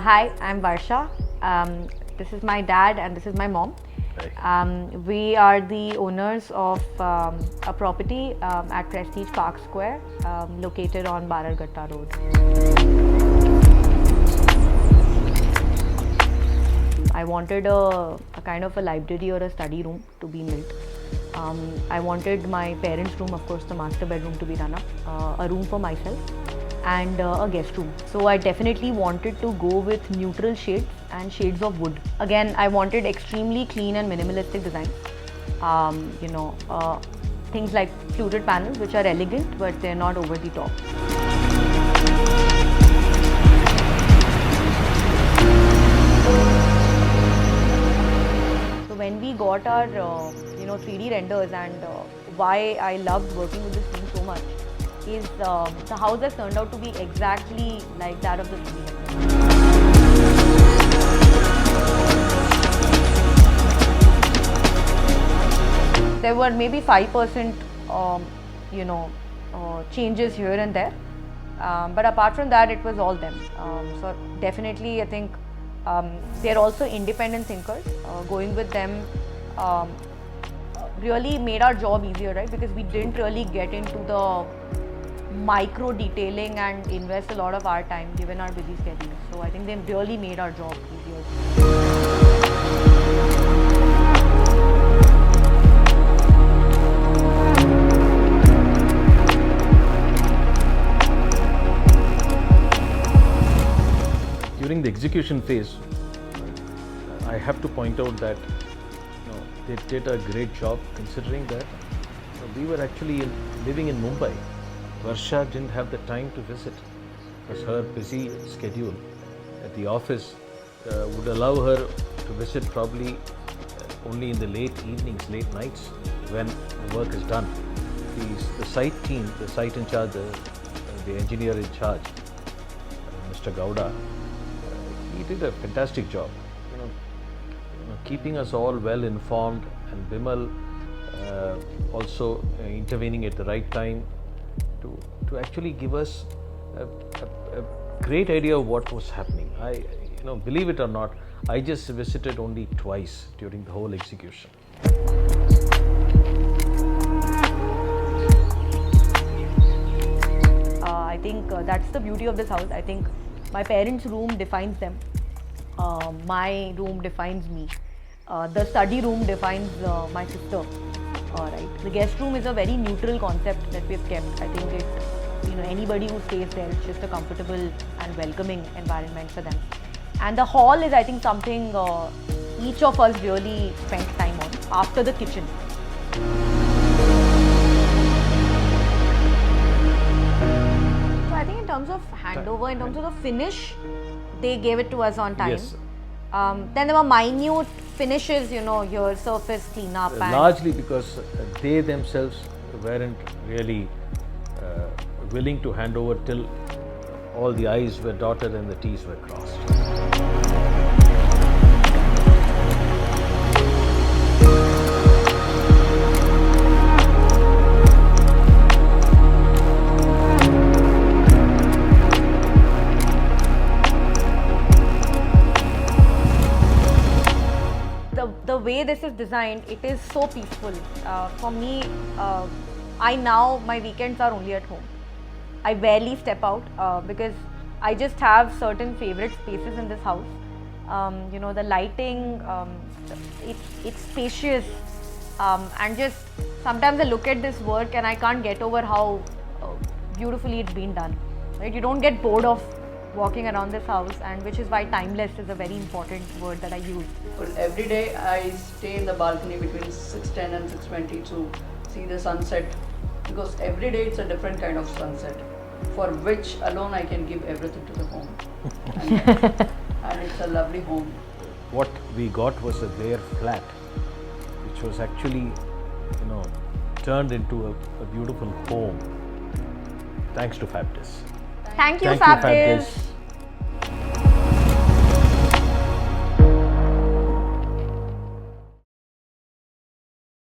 Hi, I'm Varsha. This is my dad and this is my mom. We are the owners of a property at Prestige Park Square, located on Bannerghatta Road. I wanted a kind of a library or a study room to be built. I wanted my parents' room, of course, the master bedroom, to be done up, a room for myself, and a guest room. So I definitely wanted to go with neutral shades and shades of wood. Again, I wanted extremely clean and minimalistic design. Things like fluted panels, which are elegant, but they're not over the top. So when we got our 3D renders, and why I loved working with this team so much is the house has turned out to be exactly like that of the 3D renders. There were maybe 5% changes here and there, but apart from that it was all them. So definitely I think they're also independent thinkers. Going with them really made our job easier, right? Because we didn't really get into the micro detailing and invest a lot of our time given our busy schedule. So I think they really made our job easier. During the execution phase, I have to point out that they did a great job, considering that we were actually living in Mumbai. Varsha didn't have the time to visit because her busy schedule at the office would allow her to visit probably only in the late evenings, late nights, when the work is done. The site team, the site in charge, the engineer in charge, Mr. Gowda, he did a fantastic job, keeping us all well informed, and Bimal also intervening at the right time to actually give us a great idea of what was happening. Believe it or not, I just visited only twice during the whole execution. I think that's the beauty of this house. I think my parents' room defines them. My room defines me. The study room defines my sister. Right. The guest room is a very neutral concept that we've kept. I think anybody who stays there, it's just a comfortable and welcoming environment for them. And the hall is, I think, something each of us really spent time on after the kitchen. So I think in terms of handover, in terms of the finish, they gave it to us on time. Yes. Then there were minute finishes, your surface cleanup. Largely because they themselves weren't really willing to hand over till all the I's were dotted and the T's were crossed. The way this is designed, it is so peaceful. For me, my weekends are only at home. I barely step out because I just have certain favorite spaces in this house. The lighting, it's spacious, and just sometimes I look at this work and I can't get over how beautifully it's been done. Right? You don't get bored of walking around this house, and which is why timeless is a very important word that I use. Well, every day I stay in the balcony between 6:10 and 6:20 to see the sunset, because every day it's a different kind of sunset, for which alone I can give everything to the home. And it's a lovely home. What we got was a bare flat, which was actually, turned into a beautiful home, thanks to Fabtis. Thank you, Thank you, Fabtis. Fabtis.